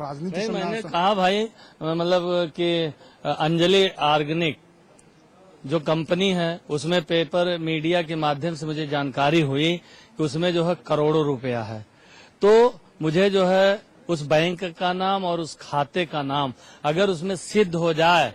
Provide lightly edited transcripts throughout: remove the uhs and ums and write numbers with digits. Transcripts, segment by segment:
राजनीति मैंने कहा भाई, मतलब कि अंजलि ऑर्गेनिक जो कंपनी है उसमें पेपर मीडिया के माध्यम से मुझे जानकारी हुई कि उसमें जो है करोड़ों रुपया है। तो मुझे जो है उस बैंक का नाम और उस खाते का नाम अगर उसमें सिद्ध हो जाए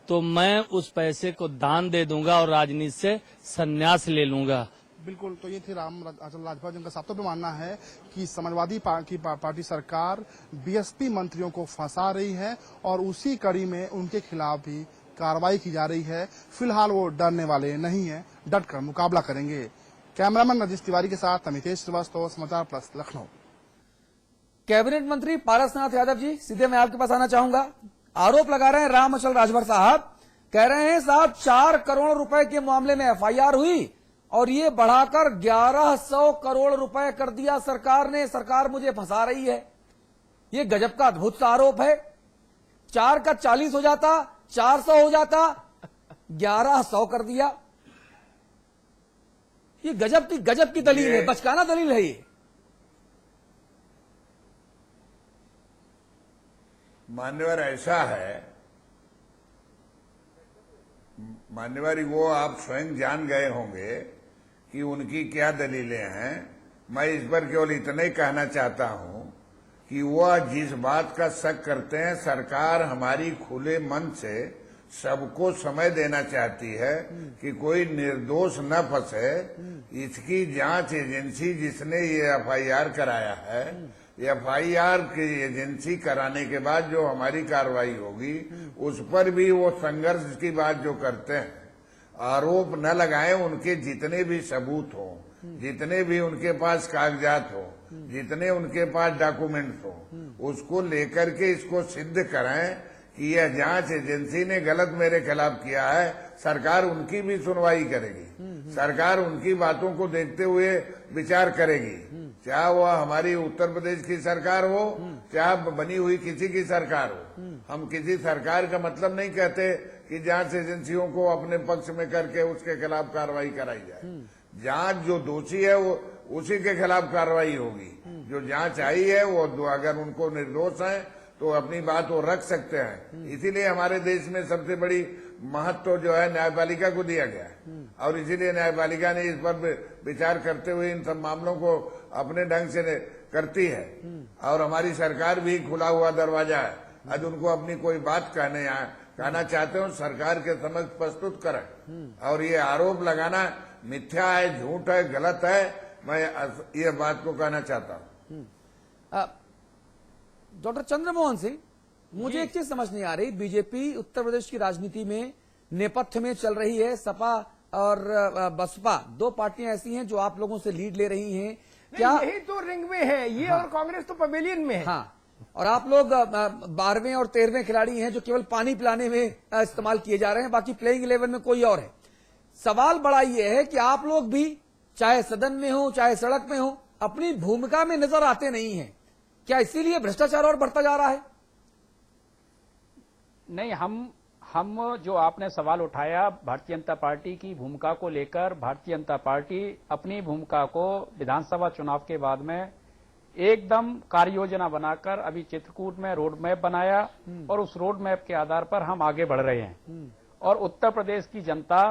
तो मैं उस पैसे को दान दे दूंगा और राजनीति से संन्यास ले लूंगा। बिल्कुल। तो ये थे रामअचल राजभर, जिनका साफ तौर पे मानना है कि समाजवादी पार्टी सरकार बीएसपी मंत्रियों को फंसा रही है और उसी कड़ी में उनके खिलाफ भी कार्रवाई की जा रही है। फिलहाल वो डरने वाले नहीं है, डट कर मुकाबला करेंगे। कैमरामैन रजिश तिवारी के साथ अमितेश श्रीवास्तव, समाचार प्लस, लखनऊ। कैबिनेट मंत्री पारसनाथ यादव जी, सीधे मैं आपके पास आना चाहूंगा। आरोप लगा रहे हैं रामअचल राजभर साहब, कह रहे हैं साहब 4 करोड़ रुपए के मामले में एफआईआर हुई और ये बढ़ाकर 1100 करोड़ रुपए कर दिया सरकार ने, सरकार मुझे फंसा रही है। ये गजब का अद्भुत सा आरोप है। 4 का 40 हो जाता, 400 हो जाता, 1100 कर दिया। ये गजब की दलील है, बचकाना दलील है ये। मान्यवर ऐसा है, मान्यवर वो आप स्वयं जान गए होंगे कि उनकी क्या दलीलें हैं। मैं इस पर केवल इतना ही कहना चाहता हूं कि वह जिस बात का शक करते हैं, सरकार हमारी खुले मन से सबको समय देना चाहती है कि कोई निर्दोष न फंसे। इसकी जांच एजेंसी जिसने ये एफआईआर कराया है, एफआईआर की एजेंसी कराने के बाद जो हमारी कार्रवाई होगी उस पर भी वो संघर्ष की बात जो करते हैं, आरोप न लगाएं। उनके जितने भी सबूत हो, जितने भी उनके पास कागजात हो, जितने उनके पास डॉक्यूमेंट्स हो, उसको लेकर के इसको सिद्ध कराएं कि यह जांच एजेंसी ने गलत मेरे खिलाफ किया है। सरकार उनकी भी सुनवाई करेगी, सरकार उनकी बातों को देखते हुए विचार करेगी, चाहे वह हमारी उत्तर प्रदेश की सरकार हो, चाहे बनी हुई किसी की सरकार हो। हम किसी सरकार का मतलब नहीं कहते कि जांच एजेंसियों को अपने पक्ष में करके उसके खिलाफ कार्रवाई कराई जाए। जांच जो दोषी है वो उसी के खिलाफ कार्रवाई होगी। जो जांच आई है वो अगर उनको निर्दोष है तो अपनी बात वो रख सकते हैं। इसीलिए हमारे देश में सबसे बड़ी महत्व जो है न्यायपालिका को दिया गया है और इसीलिए न्यायपालिका ने इस पर विचार करते हुए इन सब मामलों को अपने ढंग से करती है और हमारी सरकार भी खुला हुआ दरवाजा है। आज उनको अपनी कोई बात कहना चाहते हो, सरकार के समक्ष प्रस्तुत करें। और ये आरोप लगाना मिथ्या है, झूठ है, गलत है। मैं ये बात को कहना चाहता हूँ। डॉक्टर चंद्रमोहन सिंह, मुझे एक चीज समझ नहीं आ रही, बीजेपी उत्तर प्रदेश की राजनीति में नेपथ्य में चल रही है। सपा और बसपा 2 पार्टियां ऐसी हैं जो आप लोगों से लीड ले रही हैं। क्या यही तो रिंग में है ये? हाँ। और कांग्रेस तो पवेलियन में है। हाँ, और आप लोग 12वें और 13वें खिलाड़ी हैं जो केवल पानी पिलाने में इस्तेमाल किए जा रहे हैं, बाकी प्लेइंग 11 में कोई और है। सवाल बड़ा ये है कि आप लोग भी चाहे सदन में हो चाहे सड़क में हो अपनी भूमिका में नजर आते नहीं हैं। क्या इसीलिए भ्रष्टाचार और बढ़ता जा रहा है? नहीं, हम जो आपने सवाल उठाया भारतीय जनता पार्टी की भूमिका को लेकर, भारतीय जनता पार्टी अपनी भूमिका को विधानसभा चुनाव के बाद में एकदम कार्य योजना बनाकर अभी चित्रकूट में रोड मैप बनाया और उस रोड मैप के आधार पर हम आगे बढ़ रहे हैं। और उत्तर प्रदेश की जनता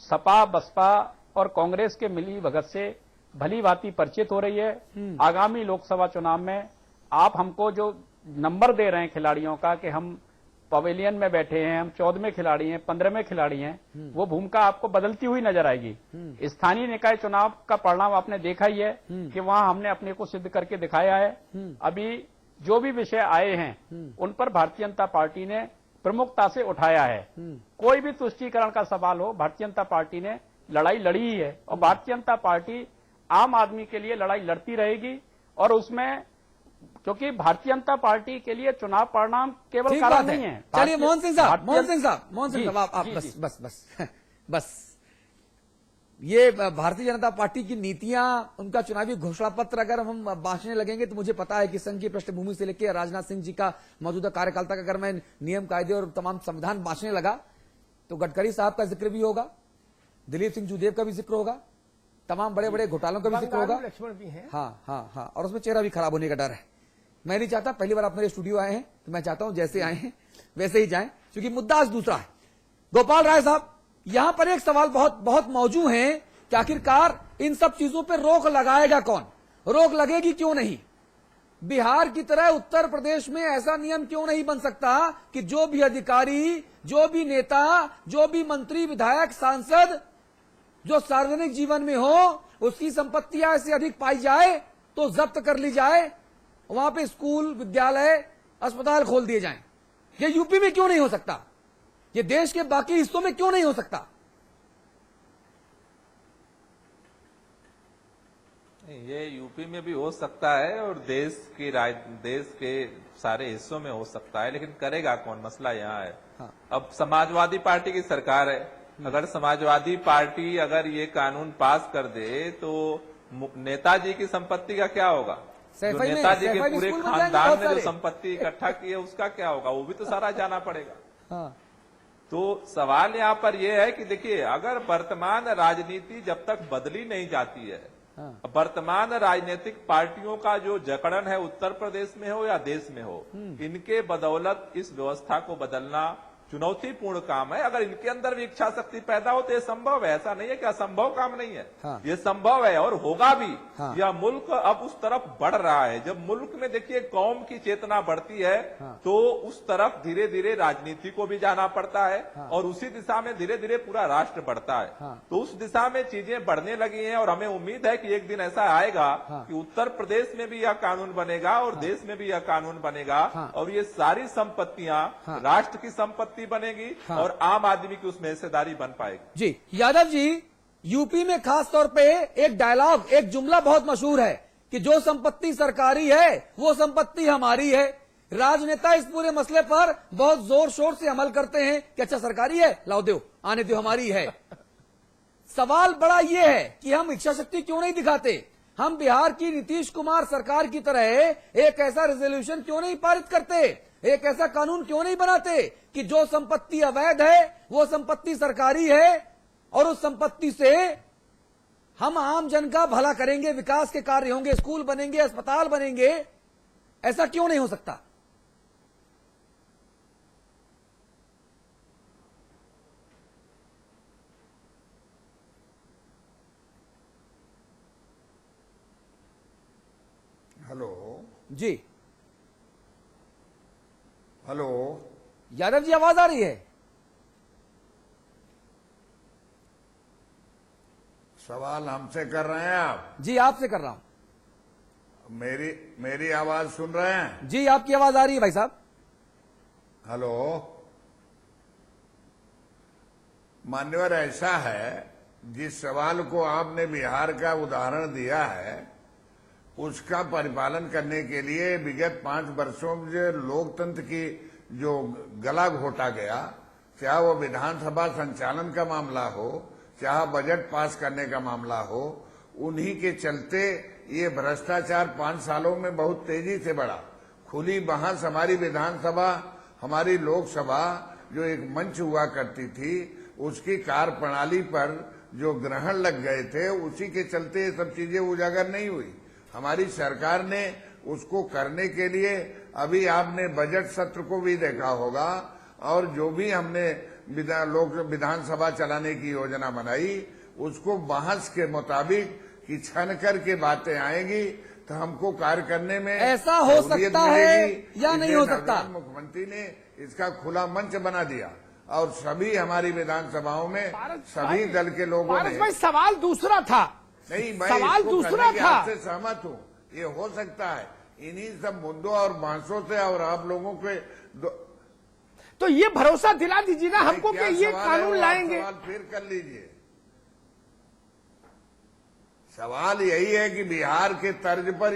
सपा, बसपा और कांग्रेस के मिली भगत से भली भांति परिचित हो रही है। आगामी लोकसभा चुनाव में आप हमको जो नंबर दे रहे हैं खिलाड़ियों का कि हम पवेलियन में बैठे हैं, हम 14वें खिलाड़ी हैं, 15वें खिलाड़ी हैं, वो भूमिका आपको बदलती हुई नजर आएगी। स्थानीय निकाय चुनाव का परिणाम आपने देखा ही है कि वहां हमने अपने को सिद्ध करके दिखाया है। अभी जो भी विषय आए हैं उन पर भारतीय जनता पार्टी ने प्रमुखता से उठाया है। कोई भी तुष्टीकरण का सवाल हो, भारतीय जनता पार्टी ने लड़ाई लड़ी ही है और भारतीय जनता पार्टी आम आदमी के लिए लड़ाई लड़ती रहेगी। और उसमें क्योंकि भारतीय जनता पार्टी के लिए चुनाव परिणाम केवल कारण नहीं है। चलिए मोहन सिंह साहब आप बस ये भारतीय जनता पार्टी की नीतियां, उनका चुनावी घोषणा पत्र अगर हम बांटने लगेंगे तो मुझे पता है कि संघ की पृष्ठभूमि से लेकर राजनाथ सिंह जी का मौजूदा कार्यकाल तक अगर मैं नियम कायदे और तमाम संविधान बांटने लगा तो गडकरी साहब का जिक्र भी होगा, दिलीप सिंह जूदेव का भी जिक्र होगा, तमाम बड़े बड़े घोटालों का भी जिक्र होगा। लक्ष्मण भी है। हाँ, और उसमें चेहरा भी खराब होने का डर है। मैं नहीं चाहता, पहली बार आप मेरे स्टूडियो आए हैं तो मैं चाहता हूं जैसे आए हैं वैसे ही जाएं, क्योंकि मुद्दा आज दूसरा है। गोपाल राय साहब, यहां पर एक सवाल बहुत बहुत मौजूद है कि आखिरकार इन सब चीजों पर रोक लगाएगा कौन, रोक लगेगी क्यों नहीं? बिहार की तरह उत्तर प्रदेश में ऐसा नियम क्यों नहीं बन सकता कि जो भी अधिकारी, जो भी नेता, जो भी मंत्री, विधायक, सांसद जो सार्वजनिक जीवन में हो, उसकी संपत्तियां से अधिक पाई जाए तो जब्त कर ली जाए, वहां पे स्कूल, विद्यालय, अस्पताल खोल दिए जाएं। ये यूपी में क्यों नहीं हो सकता? ये देश के बाकी हिस्सों में क्यों नहीं हो सकता? ये यूपी में भी हो सकता है और देश के सारे हिस्सों में हो सकता है, लेकिन करेगा कौन, मसला यहाँ है। हाँ। अब समाजवादी पार्टी की सरकार है, अगर समाजवादी पार्टी अगर ये कानून पास कर दे तो नेताजी की संपत्ति का क्या होगा? जो नेताजी के पूरे खानदान ने जो संपत्ति इकट्ठा की है उसका क्या होगा? वो भी तो सारा जाना पड़ेगा। हाँ। तो सवाल यहाँ पर यह है कि देखिए, अगर वर्तमान राजनीति जब तक बदली नहीं जाती है, वर्तमान राजनीतिक पार्टियों का जो जकड़न है उत्तर प्रदेश में हो या देश में हो, इनके बदौलत इस व्यवस्था को बदलना चुनौतीपूर्ण काम है। अगर इनके अंदर भी इच्छा शक्ति पैदा हो तो ये संभव है, ऐसा नहीं है कि असंभव काम नहीं है। हाँ। ये संभव है और होगा भी। हाँ। यह मुल्क अब उस तरफ बढ़ रहा है। जब मुल्क में देखिए कौम की चेतना बढ़ती है, हाँ। तो उस तरफ धीरे धीरे राजनीति को भी जाना पड़ता है। हाँ। और उसी दिशा में धीरे धीरे पूरा राष्ट्र बढ़ता है। हाँ। तो उस दिशा में चीजें बढ़ने लगी हैं और हमें उम्मीद है कि एक दिन ऐसा आएगा हाँ। कि उत्तर प्रदेश में भी यह कानून बनेगा और देश में भी यह कानून बनेगा। हाँ। और ये सारी संपत्तियां हाँ। राष्ट्र की संपत्ति बनेगी। हाँ। और आम आदमी की उसमें हिस्सेदारी बन पाएगी। जी यादव जी, यूपी में खास तौर पे एक डायलॉग, एक जुमला बहुत मशहूर है कि जो संपत्ति सरकारी है वो संपत्ति हमारी है। राजनेता इस पूरे मसले पर बहुत जोर शोर से अमल करते हैं कि अच्छा सरकारी है, लाओ दो, आने दो, हमारी है। सवाल बड़ा ये है कि हम इच्छा शक्ति क्यों नहीं दिखाते? हम बिहार की नीतीश कुमार सरकार की तरह एक ऐसा रेजोल्यूशन क्यों नहीं पारित करते, एक ऐसा कानून क्यों नहीं बनाते कि जो संपत्ति अवैध है वो संपत्ति सरकारी है और उस संपत्ति से हम आम जन का भला करेंगे, विकास के कार्य होंगे, स्कूल बनेंगे, अस्पताल बनेंगे। ऐसा क्यों नहीं हो सकता? हेलो जी हेलो, यादव जी, आवाज आ रही है? सवाल हमसे कर रहे हैं आप? जी आपसे कर रहा हूं। मेरी आवाज सुन रहे हैं? जी आपकी आवाज आ रही है भाई साहब। हेलो, मान्यवर, ऐसा है, जिस सवाल को आपने बिहार का उदाहरण दिया है उसका परिपालन करने के लिए विगत 5 वर्षों में जो लोकतंत्र की जो गला घोटा गया, चाहे वो विधानसभा संचालन का मामला हो, चाहे बजट पास करने का मामला हो, उन्हीं के चलते ये भ्रष्टाचार 5 सालों में बहुत तेजी से बढ़ा। खुली बहस हमारी विधानसभा, हमारी लोकसभा जो एक मंच हुआ करती थी, उसकी कार्यप्रणाली पर जो ग्रहण लग गए थे, उसी के चलते ये सब चीजें उजागर नहीं हुई। हमारी सरकार ने उसको करने के लिए, अभी आपने बजट सत्र को भी देखा होगा, और जो भी हमने विधानसभा चलाने की योजना बनाई, उसको बहस के मुताबिक कि छन कर के बातें आएंगी तो हमको कार्य करने में ऐसा हो सकता है या नहीं हो सकता? मुख्यमंत्री ने इसका खुला मंच बना दिया और सभी हमारी विधानसभाओं में सभी दल के लोगों ने। भाई सवाल दूसरा था। नहीं, मैं सवाल दूसरा था। आपसे सहमत हूँ, ये हो सकता है इन्हीं सब मुद्दों और बहसों से, और आप लोगों के तो ये भरोसा दिला दीजिए ना हमको कि ये कानून लाएंगे। सवाल फिर कर लीजिए। सवाल यही है कि बिहार के तर्ज पर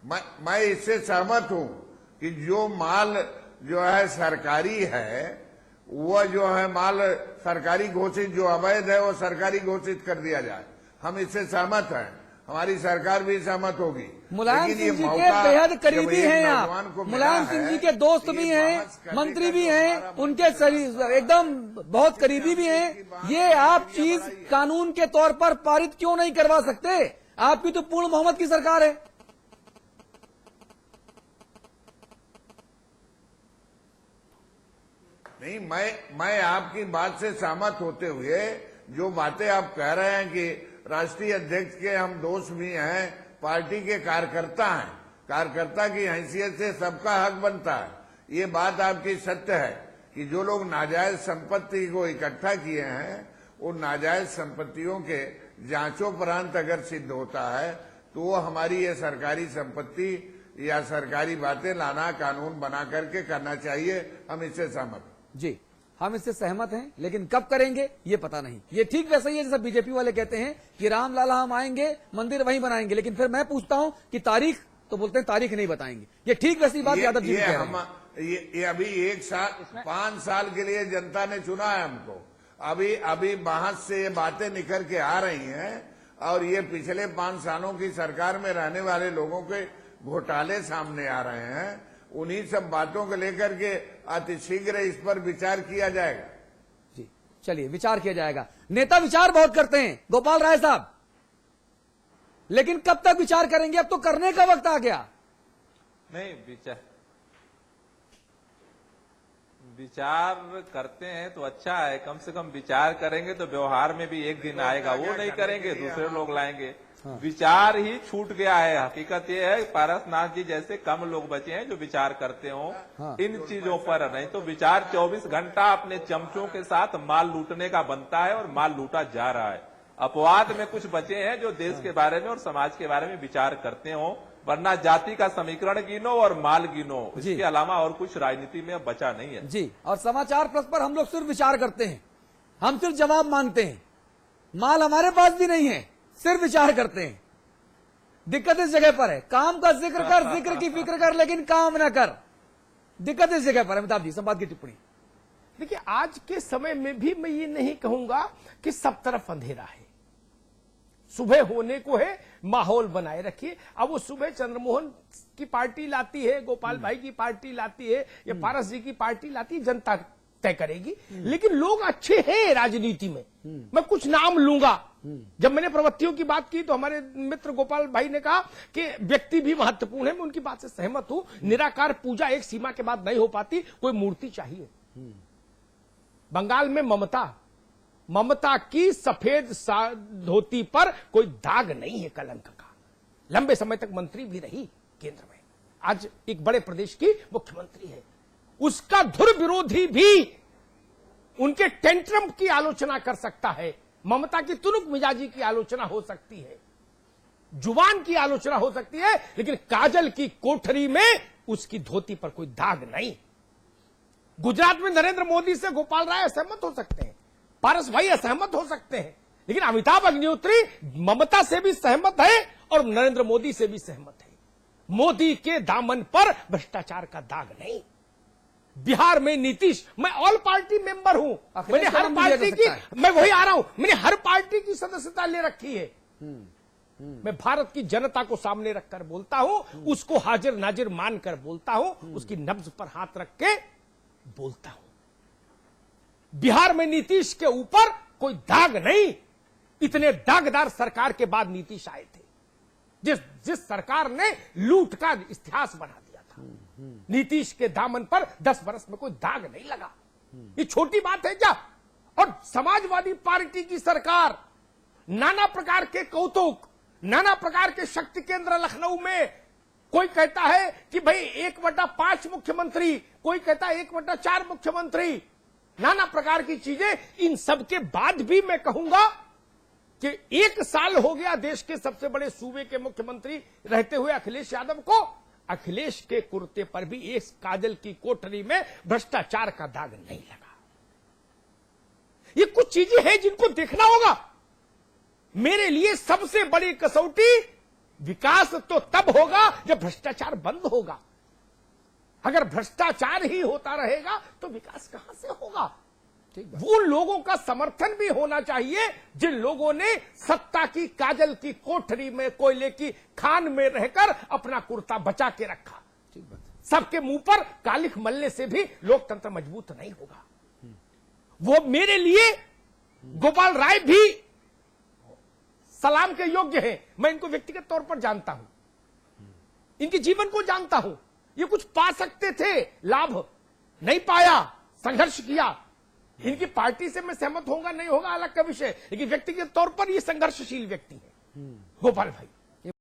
मैं इससे सहमत हूं कि जो माल जो है सरकारी है, वो जो है माल सरकारी घोषित, जो अवैध है वो सरकारी घोषित कर दिया जाए। हम इससे सहमत हैं, हमारी सरकार भी सहमत होगी। मुलायम सिंह जी के बेहद करीबी हैं आप, मुलायम सिंह जी के दोस्त भी हैं, मंत्री भी हैं, उनके एकदम बहुत करीबी भी हैं। ये आप चीज कानून के तौर पर पारित क्यों नहीं करवा सकते? आपकी तो पूर्ण बहुमत की सरकार है। नहीं, मैं आपकी बात से सहमत होते हुए जो बातें आप कह रहे हैं कि राष्ट्रीय अध्यक्ष के हम दोस्त भी हैं, पार्टी के कार्यकर्ता हैं, कार्यकर्ता की हैसियत से सबका हक बनता है। ये बात आपकी सत्य है कि जो लोग नाजायज संपत्ति को इकट्ठा किए हैं, उन नाजायज संपत्तियों के जांचोपरांत अगर सिद्ध होता है तो वो हमारी ये सरकारी संपत्ति या सरकारी बातें लाना, कानून बना करके करना चाहिए। हम इससे सहमत जी, हम इससे सहमत हैं, लेकिन कब करेंगे ये पता नहीं। ये ठीक वैसा ही है जैसा बीजेपी वाले कहते हैं कि रामलाला हम आएंगे, मंदिर वहीं बनाएंगे, लेकिन फिर मैं पूछता हूं कि तारीख, तो बोलते हैं तारीख नहीं बताएंगे। ये ठीक वैसी बात यादव जी कह रहे हैं। ये अभी 1 साल 5 साल के लिए जनता ने चुना है हमको। अभी बहस से ये बातें निकल के आ रही हैं और ये पिछले 5 सालों की सरकार में रहने वाले लोगों के घोटाले सामने आ रहे हैं। उन्हीं सब बातों को लेकर के अतिशीघ्र इस पर विचार किया जाएगा। जी, चलिए विचार किया जाएगा। नेता विचार बहुत करते हैं गोपाल राय साहब, लेकिन कब तक विचार करेंगे? अब तो करने का वक्त आ गया। नहीं, विचार करते हैं तो अच्छा है, कम से कम विचार करेंगे तो व्यवहार में भी एक दिन आएगा। वो नहीं करेंगे, दूसरे लोग लाएंगे। विचार ही छूट गया है। हकीकत ये है पारसनाथ जी जैसे कम लोग बचे हैं जो विचार करते हो इन चीजों पर। नहीं तो विचार 24 घंटा अपने चमचों के साथ माल लूटने का बनता है और माल लूटा जा रहा है। अपवाद में कुछ बचे हैं जो देश के बारे में और समाज के बारे में विचार करते हो, वरना जाति का समीकरण गिनो और माल गिनो, इसके अलावा और कुछ राजनीति में अब बचा नहीं है। जी, और समाचार प्लस पर हम लोग सिर्फ विचार करते हैं, हम सिर्फ जवाब मांगते हैं। माल हमारे पास भी नहीं है, सिर्फ विचार करते हैं। दिक्कत इस जगह पर है, काम का जिक्र कर, जिक्र की फिक्र कर, लेकिन काम ना कर। दिक्कत इस जगह पर है। अमिताभ जी, संवाद की टिप्पणी। देखिए, आज के समय में भी मैं ये नहीं कहूंगा कि सब तरफ अंधेरा है। सुबह होने को है, माहौल बनाए रखिए। अब वो सुबह चंद्रमोहन की पार्टी लाती है, गोपाल भाई की पार्टी लाती है, या पारस जी की पार्टी लाती है, जनता तय करेगी। लेकिन लोग अच्छे हैं राजनीति में। मैं कुछ नाम लूंगा। जब मैंने प्रवृत्तियों की बात की तो हमारे मित्र गोपाल भाई ने कहा कि व्यक्ति भी महत्वपूर्ण है। मैं उनकी बात से सहमत हूं। निराकार पूजा एक सीमा के बाद नहीं हो पाती, कोई मूर्ति चाहिए। बंगाल में ममता की सफेद धोती पर कोई दाग नहीं है कलंक का। लंबे समय तक मंत्री भी रही केंद्र में, आज एक बड़े प्रदेश की मुख्यमंत्री है। उसका धुर विरोधी भी उनके टेंट्रम की आलोचना कर सकता है, ममता की तुनुक मिजाजी की आलोचना हो सकती है, जुबान की आलोचना हो सकती है, लेकिन काजल की कोठरी में उसकी धोती पर कोई दाग नहीं। गुजरात में नरेंद्र मोदी से गोपाल राय असहमत हो सकते हैं, पारस भाई असहमत हो सकते हैं, लेकिन अमिताभ अग्निहोत्री ममता से भी सहमत है और नरेंद्र मोदी से भी सहमत है। मोदी के दामन पर भ्रष्टाचार का दाग नहीं। बिहार में नीतीश, मैं ऑल पार्टी मेंबर हूं, मैंने हर पार्टी की, मैं वही आ रहा हूं, मैंने हर पार्टी की सदस्यता ले रखी है। मैं भारत की जनता को सामने रखकर बोलता हूं, उसको हाजिर नाजिर मानकर बोलता हूं, उसकी नब्ज पर हाथ रख के बोलता हूं। बिहार में नीतीश के ऊपर कोई दाग नहीं। इतने दागदार सरकार के बाद नीतीश आए थे, जिस सरकार ने लूट का इतिहास बना दिया था। नीतीश के दामन पर 10 बरस में कोई दाग नहीं लगा। ये छोटी बात है क्या? और समाजवादी पार्टी की सरकार, नाना प्रकार के कौतुक, नाना प्रकार के शक्ति केंद्र लखनऊ में, कोई कहता है कि भाई 1/5 मुख्यमंत्री, कोई कहता है 1/4 मुख्यमंत्री, नाना प्रकार की चीजें। इन सब के बाद भी मैं कहूंगा कि 1 साल हो गया देश के सबसे बड़े सूबे के मुख्यमंत्री रहते हुए अखिलेश यादव को। अखिलेश के कुर्ते पर भी एक काजल की कोठरी में भ्रष्टाचार का दाग नहीं लगा। ये कुछ चीजें हैं जिनको देखना होगा। मेरे लिए सबसे बड़ी कसौटी विकास तो तब होगा जब भ्रष्टाचार बंद होगा। अगर भ्रष्टाचार ही होता रहेगा तो विकास कहां से होगा? उन लोगों का समर्थन भी होना चाहिए जिन लोगों ने सत्ता की काजल की कोठरी में, कोयले की खान में रहकर अपना कुर्ता बचा के रखा। सबके मुंह पर कालिख मलने से भी लोकतंत्र मजबूत नहीं होगा। वो मेरे लिए गोपाल राय भी सलाम के योग्य हैं। मैं इनको व्यक्तिगत तौर पर जानता हूं, इनके जीवन को जानता हूं। ये कुछ पा सकते थे, लाभ नहीं पाया, संघर्ष किया। इनकी पार्टी से मैं सहमत होगा नहीं होगा अलग का विषय, लेकिन व्यक्तिगत तौर पर ये संघर्षशील व्यक्ति है गोपाल भाई।